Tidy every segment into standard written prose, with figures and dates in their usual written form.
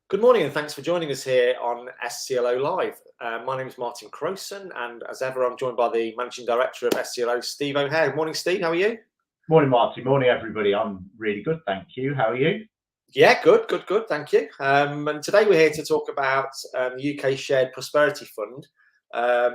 Good morning and thanks for joining us here on SCLO Live. My name is Martin Crowson, and as ever I'm joined by the Managing Director of SCLO, Steve O'Hare. Good morning, Steve. How are you? Morning, Martin. Morning, everybody. I'm really good, thank you. How are you? Yeah, good. Thank you. And today we're here to talk about the UK Shared Prosperity Fund, a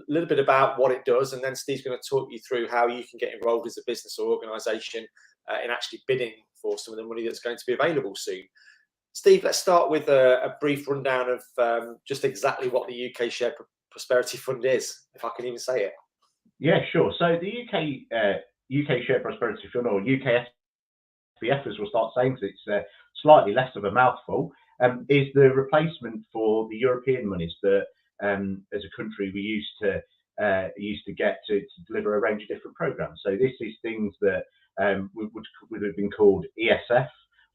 little bit about what it does, and then Steve's going to talk you through how you can get involved as a business or organisation in actually bidding for some of the money that's going to be available soon. Steve, let's start with a brief rundown of just exactly what the UK Shared Prosperity Fund is, if I can even say it. Yeah, sure. So the UK Shared Prosperity Fund, or UKSPF, as we'll start saying, because it's slightly less of a mouthful, is the replacement for the European monies that, as a country, we used to get to deliver a range of different programs. So this is things that would have been called ESF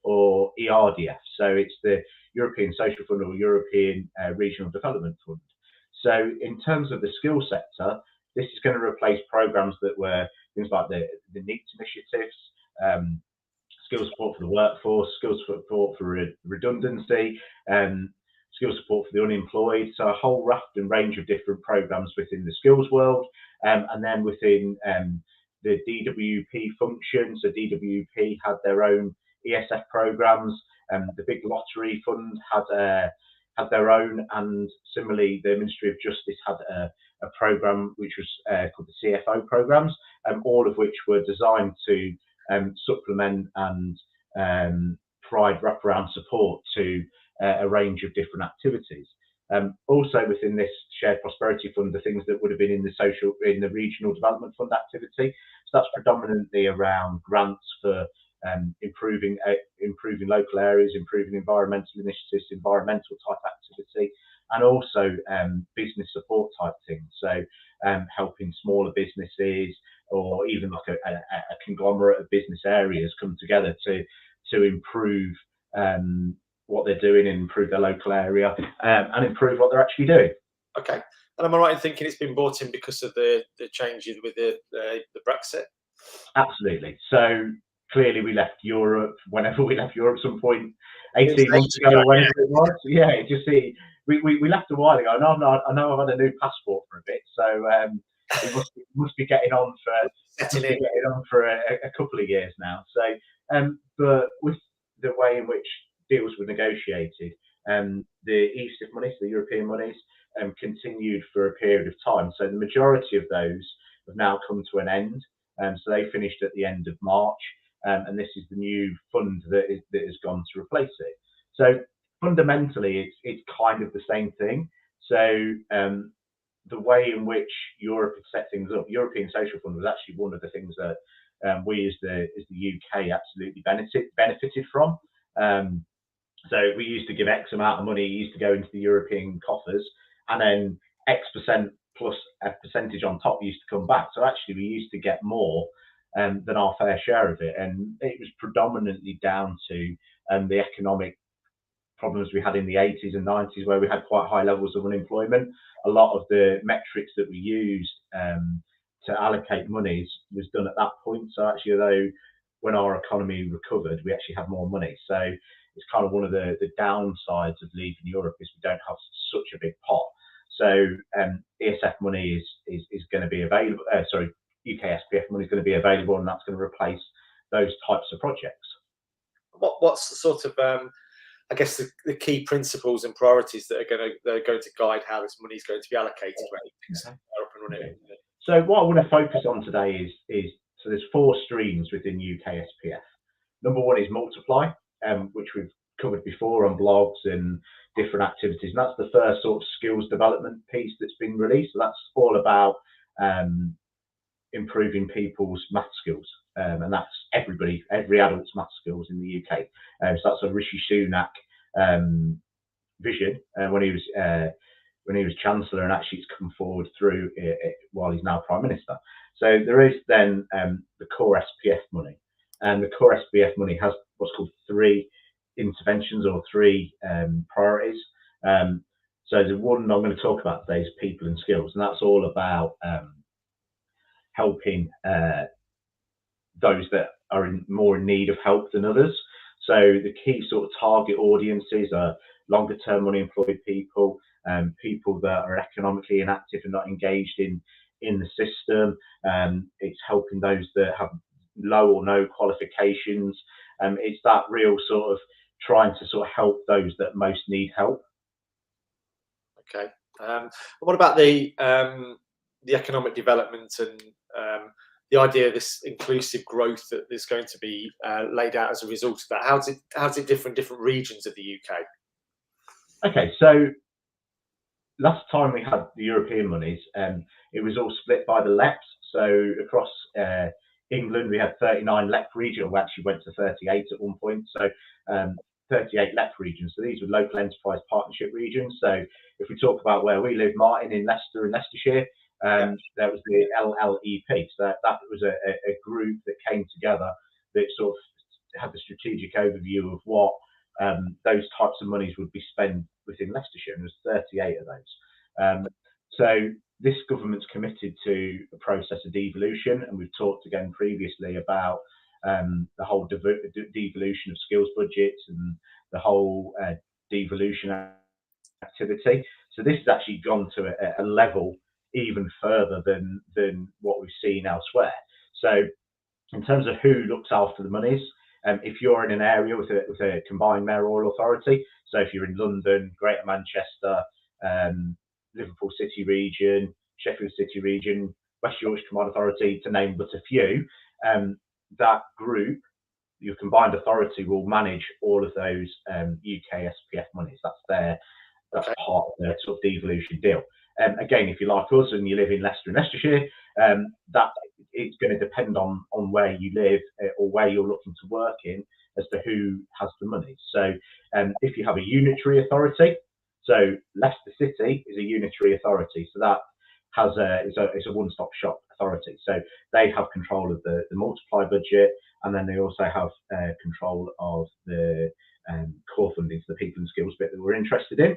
or ERDF. So it's the European Social Fund or European Regional Development Fund. So in terms of the skills sector, this is going to replace programs that were things like the NEETs initiatives, skills support for the workforce, skills support for redundancy, skills support for the unemployed. So a whole raft and range of different programs within the skills world, and then within the DWP function. So DWP had their own ESF programs, the big lottery fund had their own, and similarly the Ministry of Justice had a program which was called the CFO programs, all of which were designed to supplement and provide wraparound support to a range of different activities. Also within this shared prosperity fund, the things that would have been in the regional development fund activity. So that's predominantly around grants for improving local areas, improving environmental initiatives, environmental type activity, and also business support type things. So helping smaller businesses, or even like a conglomerate of business areas come together to improve what they're doing and improve their local area, and improve what they're actually doing. Okay. And am I right in thinking it's been brought in because of the changes with the Brexit? Absolutely. So clearly we left Europe, whenever we left Europe, some point 18 months ago, whenever it was. Yeah, we left a while ago. I know I've had a new passport for a bit, so it must be getting on for a couple of years now. So, but with the way in which deals were negotiated, the ESIF monies, the European monies, continued for a period of time. So the majority of those have now come to an end. So they finished at the end of March, and this is the new fund that has gone to replace it. So fundamentally, it's kind of the same thing. So the way in which Europe had set things up, European Social Fund was actually one of the things that we as the UK absolutely benefited from. So we used to give X amount of money, used to go into the European coffers, and then X% plus a percentage on top used to come back. So actually we used to get more than our fair share of it. And it was predominantly down to the economic problems we had in the 80s and 90s, where we had quite high levels of unemployment. A lot of the metrics that we used to allocate monies was done at that point. So actually, although when our economy recovered, we actually had more money. So it's kind of one of the downsides of leaving Europe is we don't have such a big pot. So ESF money is going to be available. UKSPF money is going to be available, and that's going to replace those types of projects. What's the sort of I guess the key principles and priorities that are going to guide how this money is going to be allocated when things are up and running? So what I want to focus on today is so there's 4 streams within UKSPF. Number 1 is multiply, which we've covered before on blogs and different activities, and that's the first sort of skills development piece that's been released. So that's all about improving people's math skills, and that's every adult's math skills in the UK. So that's a Rishi Sunak vision when he was Chancellor, and actually it's come forward through while he's now Prime Minister. So there is then the core SPF money, and the core SPF money has what's called 3 interventions or 3 priorities. So the one I'm going to talk about today is people and skills, and that's all about helping those that are more in need of help than others. So the key sort of target audiences are longer term unemployed people, people that are economically inactive and not engaged in the system. It's helping those that have low or no qualifications. It's that real sort of trying to sort of help those that most need help. Okay. What about the economic development and the idea of this inclusive growth that is going to be laid out as a result of that? How's it different in different regions of the UK? Okay, so last time we had the European monies, it was all split by the LEPs. So across England, we had 39 LEP regions. We actually went to 38 at one point. So 38 LEP regions. So these were local enterprise partnership regions. So if we talk about where we live, Martin, in Leicester and Leicestershire, there was the LLEP. So that was a group that came together that sort of had the strategic overview of what those types of monies would be spent within Leicestershire, and there's 38 of those. So this government's committed to a process of devolution, and we've talked again previously about the whole devolution of skills budgets and the whole devolution activity. So this has actually gone to a level even further than what we've seen elsewhere. So in terms of who looks after the monies, if you're in an area with a combined mayoral authority, so if you're in London, Greater Manchester, Liverpool City region, Sheffield City region, West Yorkshire Combined Authority, to name but a few, that group, your combined authority, will manage all of those UKSPF monies. That's part of the sort of devolution deal. Again, if you're like us and you live in Leicester and Leicestershire, that it's going to depend on where you live or where you're looking to work in as to who has the money. So if you have a unitary authority, so Leicester City is a unitary authority, so that has it's a one-stop shop authority. So they have control of the multiply budget, and then they also have control of the core funding for the people and skills bit that we're interested in.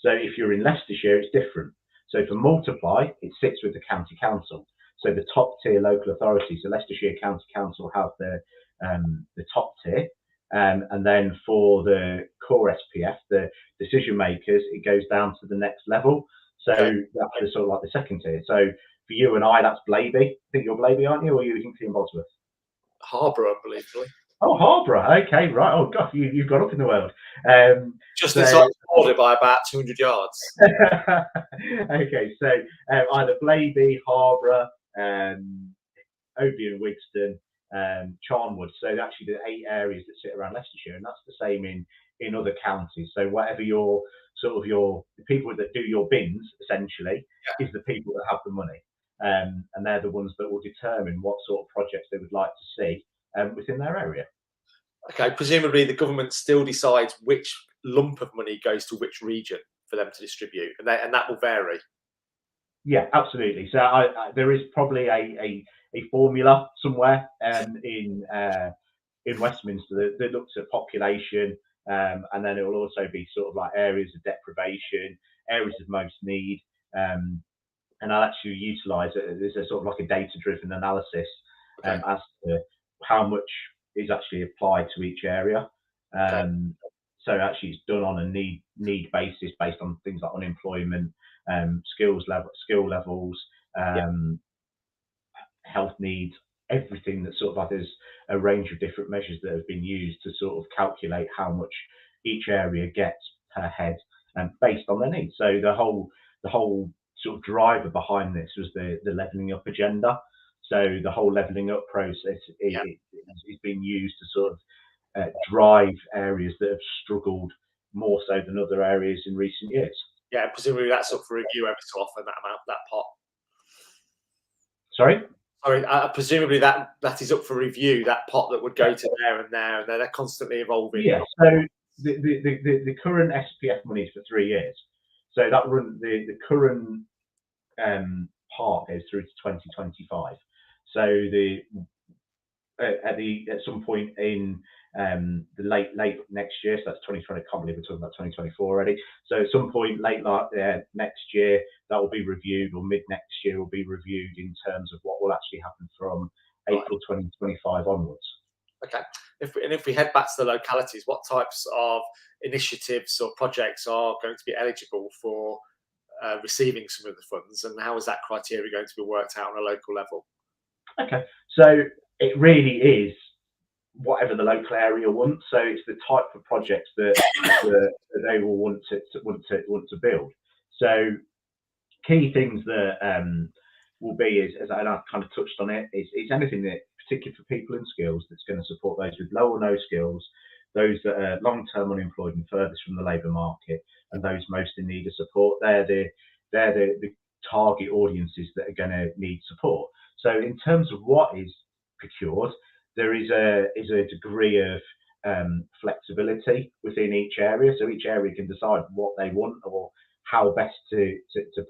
So if you're in Leicestershire, it's different. So for multiply, it sits with the county council. So the top tier local authorities, the Leicestershire County Council, have the top tier, and then for the core SPF, the decision makers, it goes down to the next level. So that's sort of like the second tier. So for you and I, that's Blaby. I think you're Blaby, aren't you, or are you Hinkley and Bosworth? Harborough, unbelievably. Oh, Harborough. Okay, right. Oh gosh, you've got up in the world. Just inside the border by about 200 yards. Okay, so either Blaby, Harborough, Oadby and Wigston, Charnwood. So actually the 8 areas that sit around Leicestershire, and that's the same in other counties. So whatever your the people that do your bins essentially is the people that have the money, and they're the ones that will determine what sort of projects they would like to see within their area. Okay, presumably the government still decides which lump of money goes to which region for them to distribute, and that will vary. Yeah, absolutely. So there is probably a formula somewhere in Westminster that looks at population, and then it will also be sort of like areas of deprivation, areas of most need, and I'll actually utilise it. There's a sort of like a data-driven analysis as to how much is actually applied to each area. So actually it's done on a need basis based on things like unemployment, skill levels, health needs, everything that sort of like there's a range of different measures that have been used to sort of calculate how much each area gets per head based on their needs. So the whole sort of driver behind this was the levelling up agenda. So the whole levelling up process is being used to sort of drive areas that have struggled more so than other areas in recent years. Yeah, presumably that's up for review every so often, that pot. Sorry, presumably that is up for review, that pot that would go to there and there, and they're constantly evolving. Yeah. So the current SPF money is for 3 years. So that the current part goes through to 2025. So at some point in the late next year, so that's 2020. I can't believe we're talking about 2024 already. So at some point late next year, that will be reviewed, or mid next year will be reviewed in terms of what will actually happen from April 2025 onwards. Okay. If we head back to the localities, what types of initiatives or projects are going to be eligible for receiving some of the funds, and how is that criteria going to be worked out on a local level? Okay, so it really is whatever the local area wants. So it's the type of projects that they will want to build. So key things that will be is, as I kind of touched on it, is anything that, particularly for people in skills, that's going to support those with low or no skills, those that are long-term unemployed and furthest from the labour market, and those most in need of support. They're the target audiences that are going to need support. So in terms of what is procured, there is a degree of flexibility within each area. So each area can decide what they want or how best to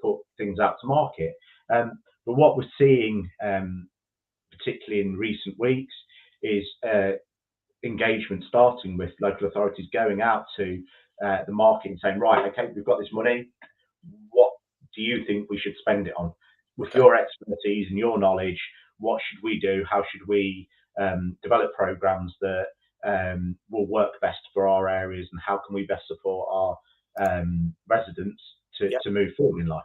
put things out to market. But what we're seeing, particularly in recent weeks, is engagement starting with local authorities going out to the market and saying, right, okay, we've got this money. What do you think we should spend it on? With your expertise and your knowledge, what should we do? How should we develop programs that will work best for our areas, and how can we best support our residents to move forward in life?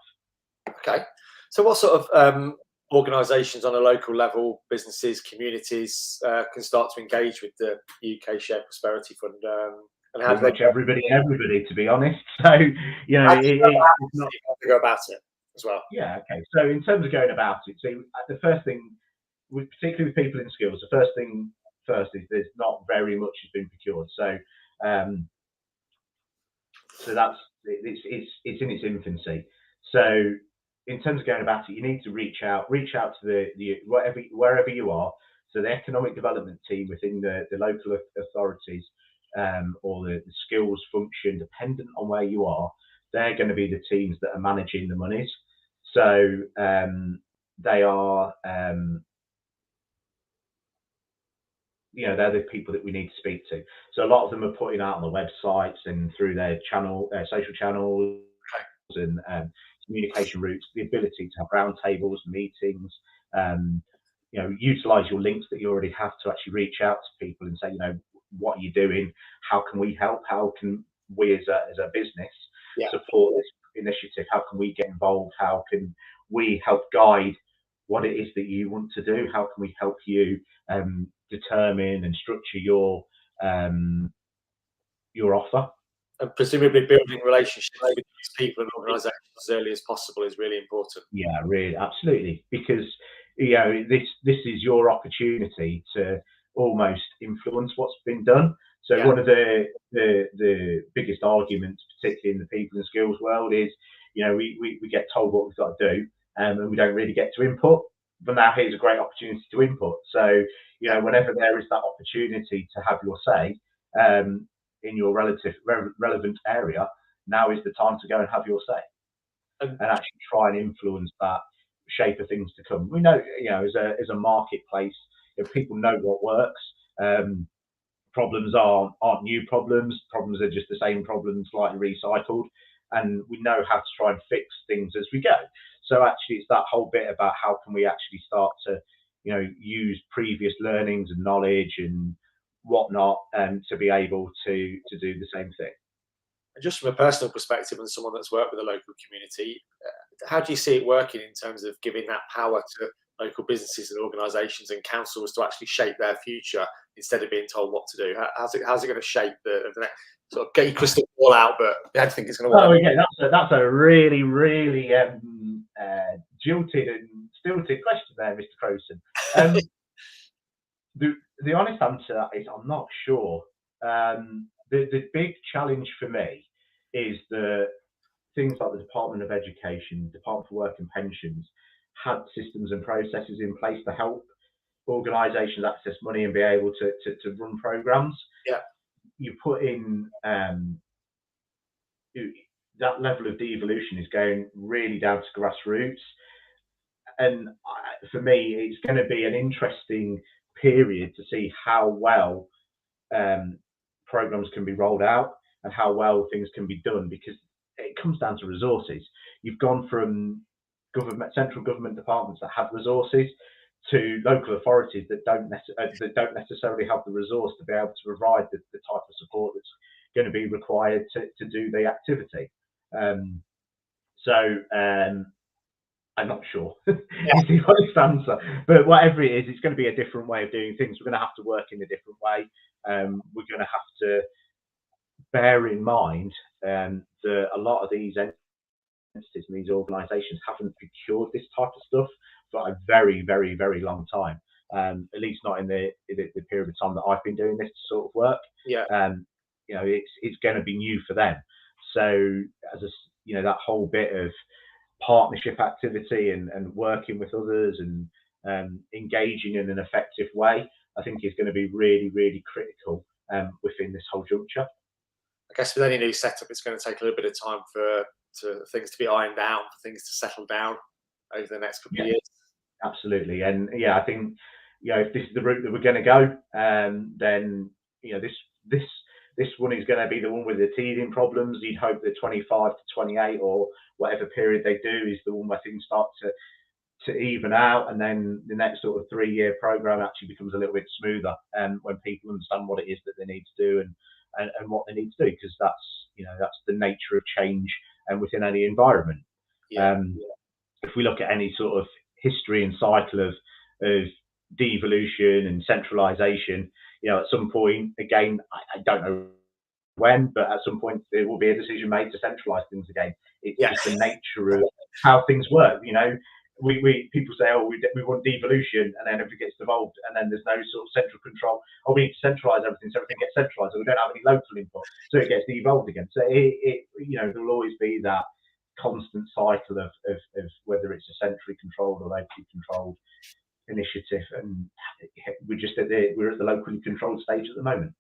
Okay. So what sort of organisations on a local level, businesses, communities can start to engage with the UK Shared Prosperity Fund? And how pretty much everybody, to be honest. So, you know, it's not to go about it as well. Yeah, okay. So in terms of going about it, so the first thing, particularly with people in skills, the first thing is there's not very much has been procured. So so that's it's in its infancy. So in terms of going about it, you need to reach out to the wherever you are. So the economic development team within the local authorities or the skills function, dependent on where you are, they're going to be the teams that are managing the monies. So they are, you know, they're the people that we need to speak to. So a lot of them are putting out on the websites and through their social channels and communication routes, the ability to have roundtables, meetings, you know, utilize your links that you already have to actually reach out to people and say, you know, what are you doing? How can we help? How can we as a business support this initiative? How can we get involved? How can we help guide what it is that you want to do? How can we help you determine and structure your offer? And presumably building relationships with these people and organisations as early as possible is really important. Yeah, really, absolutely, because you know this is your opportunity to almost influence what's been done. So one of the biggest arguments, particularly in the people and skills world, is, you know, we get told what we've got to do, and we don't really get to input. But now here's a great opportunity to input. So, you know, whenever there is that opportunity to have your say in your relevant area, now is the time to go and have your say and actually try and influence that shape of things to come. We know, you know, as a marketplace, if people know what works, problems aren't new problems. Problems are just the same problems, slightly recycled, and we know how to try and fix things as we go. So actually, it's that whole bit about how can we actually start to, you know, use previous learnings and knowledge and whatnot, to be able to do the same thing. And just from a personal perspective and someone that's worked with a local community, how do you see it working in terms of giving that power to local businesses and organisations and councils to actually shape their future instead of being told what to do? How's it going to shape the next, sort of get your crystal ball out, but I think it's going to work? Oh, yeah, that's a really, really jilted and stilted question there, Mr. Crowson. The honest answer to that is I'm not sure. The big challenge for me is that things like the Department of Education, Department for Work and Pensions had systems and processes in place to help organisations access money and be able to run programmes. Yeah. You put in that level of devolution is going really down to grassroots. And for me, it's going to be an interesting period to see how well programs can be rolled out and how well things can be done, because it comes down to resources. You've gone from central government departments that have resources to local authorities that don't necessarily have the resource to be able to provide the type of support that's going to be required to do the activity. I'm not sure is the honest answer, but whatever it is, it's going to be a different way of doing things. We're going to have to work in a different way. We're going to have to bear in mind that a lot of these entities and these organisations haven't procured this type of stuff for a very, very, very long time. At least not in the period of time that I've been doing this sort of work. Yeah. You know, it's going to be new for them. So that whole bit of partnership activity and working with others and engaging in an effective way, I think is going to be really, really critical within this whole juncture. I guess with any new setup, it's going to take a little bit of time for things to be ironed out, for things to settle down over the next couple of years. Absolutely, and I think if this is the route that we're going to go, then this one is going to be the one with the teething problems. You'd hope that 25 to 28 or whatever period they do is the one where things start to even out, and then the next sort of 3-year program actually becomes a little bit smoother, when people understand what it is that they need to do and what they need to do, because that's the nature of change and within any environment. If we look at any sort of history and cycle of devolution and centralisation, at some point, again, I don't know when, but at some point there will be a decision made to centralise things again. It's just the nature of how things work. People say, oh, we want devolution, and then everything gets devolved, and then there's no sort of central control. Oh, we need to centralise everything, so everything gets centralised, and we don't have any local input, so it gets devolved again. So there will always be that constant cycle of whether it's a centrally controlled or locally controlled initiative, and we're at the locally controlled stage at the moment.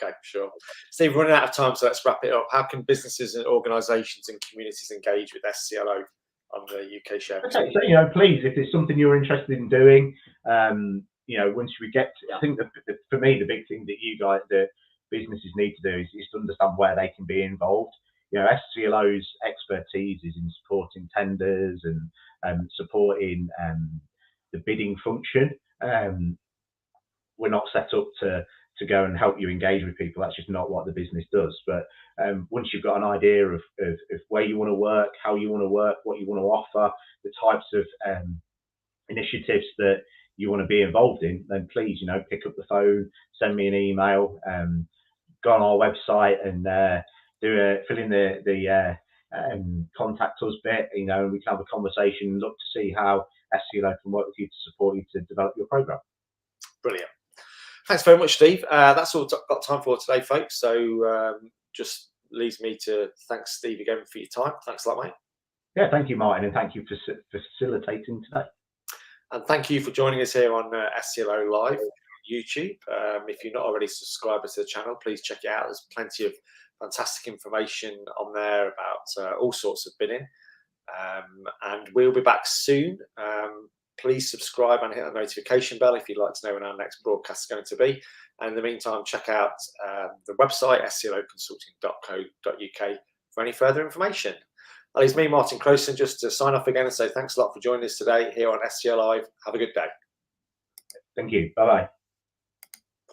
Okay, sure. Steve, we're running out of time, so let's wrap it up. How can businesses and organisations and communities engage with SCLO on the UK Share? Okay, so please, if it's something you're interested in doing, once we get I think for me the big thing that the businesses need to do is to understand where they can be involved. SCLO's expertise is in supporting tenders and supporting the bidding function. We're not set up to go and help you engage with people. That's just not what the business does. But once you've got an idea of where you want to work, how you want to work, what you want to offer, the types of initiatives that you want to be involved in, then please, pick up the phone, send me an email, go on our website and fill in the contact us bit, and we can have a conversation and look to see how SCLO can work with you to support you to develop your program. Brilliant. Thanks very much, Steve. That's all I've got time for today, folks. So just leaves me to thank Steve again for your time. Thanks a lot, mate. Yeah, thank you, Martin, and thank you for facilitating today. And thank you for joining us here on SCLO Live on YouTube. If you're not already subscribed to the channel, please check it out. There's plenty of fantastic information on there about all sorts of bidding. And we'll be back soon. Please subscribe and hit the notification bell if you'd like to know when our next broadcast is going to be. And in the meantime, check out the website, scloconsulting.co.uk, for any further information. That is me, Martin Crowson, just to sign off again and say thanks a lot for joining us today here on SCLO Live. Have a good day. Thank you. Bye-bye.